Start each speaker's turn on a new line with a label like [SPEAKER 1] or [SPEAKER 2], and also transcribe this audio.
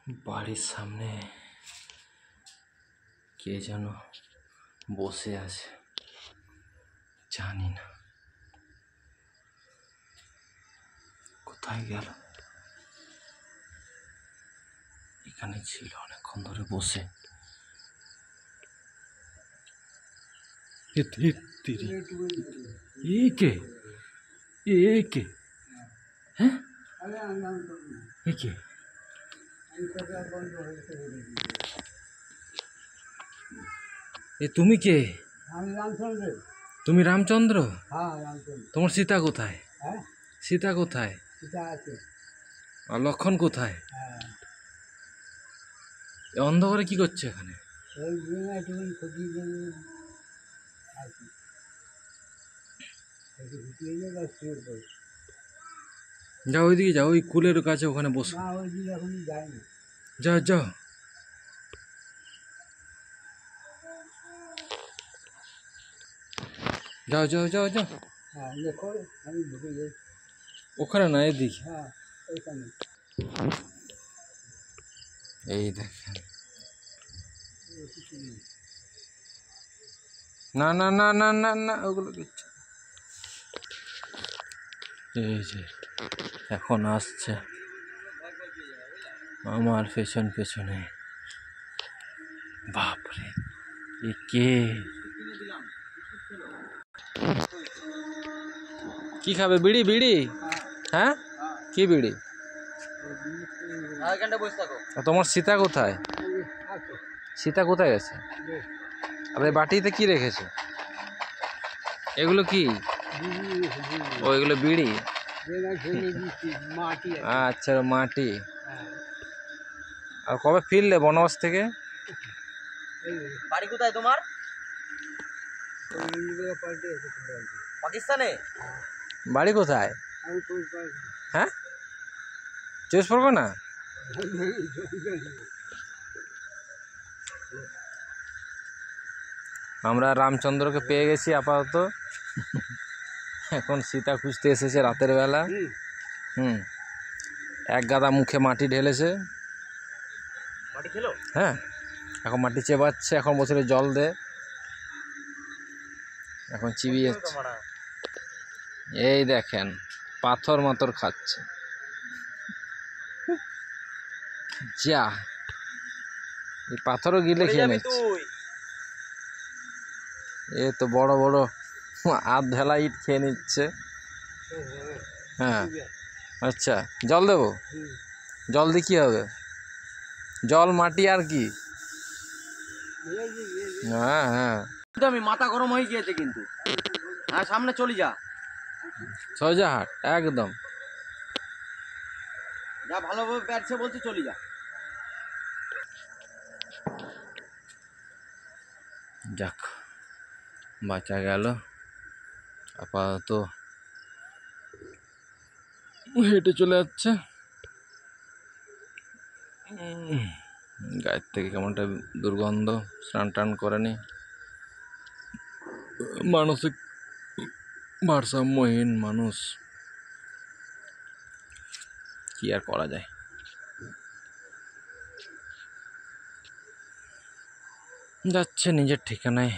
[SPEAKER 1] বাড়ির সামনে কে যেন বসে আছে, জানি না কোথায় গেল। এখানে ছিল অনেকক্ষণ ধরে বসে। কে হ্যাঁ কে? তুমি কে? তুমি রামচন্দ্র? তোমার সীতা কোথায়? সীতা কোথায়? আর লক্ষণ কোথায়? অন্ধকারে কি করছে এখানে? যাও ওইদিকে যাও, ওই কুলের কাছে ওখানে বসো। যাও যাও। যাও যাও যাও যাও। ওখানে না, এদিকে। এই দেখেন, না না না না না না, ওগুলো কিচ্ছু। এই যে এখন আসছে আমার পেছন পেছনে। বাপরে, এ কে? কি খাবে? বিড়ি? বিড়ি? হ্যাঁ, কি বিড়ি? তোমার সীতা কোথায়? সীতা কোথায় গেছে? আরে বাটিতে কি রেখেছো? এগুলো কি? ও, এগুলো বিড়ি? আচ্ছা, মাটি। আর কবে ফিরলে বনবাস থেকে?
[SPEAKER 2] বাড়ি কোথায় তোমার? পাকিস্তানে?
[SPEAKER 1] বাড়ি কোথায়? হ্যাঁ, 24 পরগনা? আমরা রামচন্দ্রকে পেয়ে গেছি আপাতত। এখন সীতা খুঁজতে এসেছে রাতের বেলা। এক গাদা মুখে মাটি ঢেলেছে। হ্যাঁ, এখন মাটি চেবাচ্ছে। এখন বছরে জল দে, এখন চিবিয়ে যাচ্ছে। এই দেখেন, পাথর মাথর খাচ্ছে। যা, এই পাথরও গিলে খেয়ে নিচ্ছে। এ তো বড় বড় আধ ঢেলা ইট খেয়ে নিচ্ছে। হ্যাঁ, আচ্ছা, জল দেবো? জল দিয়ে কি হবে? জল, মাটি আর কি? হ্যাঁ হ্যাঁ,
[SPEAKER 2] আমি মাথা গরম হয়ে গিয়েছে কিন্তু। হ্যাঁ, সামনে চলে যা।
[SPEAKER 1] সোজা হাট একদম।
[SPEAKER 2] যা, ভালোভাবে ব্যাটছে বলছি, চলে যা।
[SPEAKER 1] যাক, বাঁচা গেল। আপাতত হেঁটে চলে যাচ্ছে। গায়ের থেকে কেমনটা দুর্গন্ধ। স্নান টান করেনি। মানসিক ভারসাম্যহীন মানুষ, কি আর করা যায়। যাচ্ছে নিজের ঠিকানায়।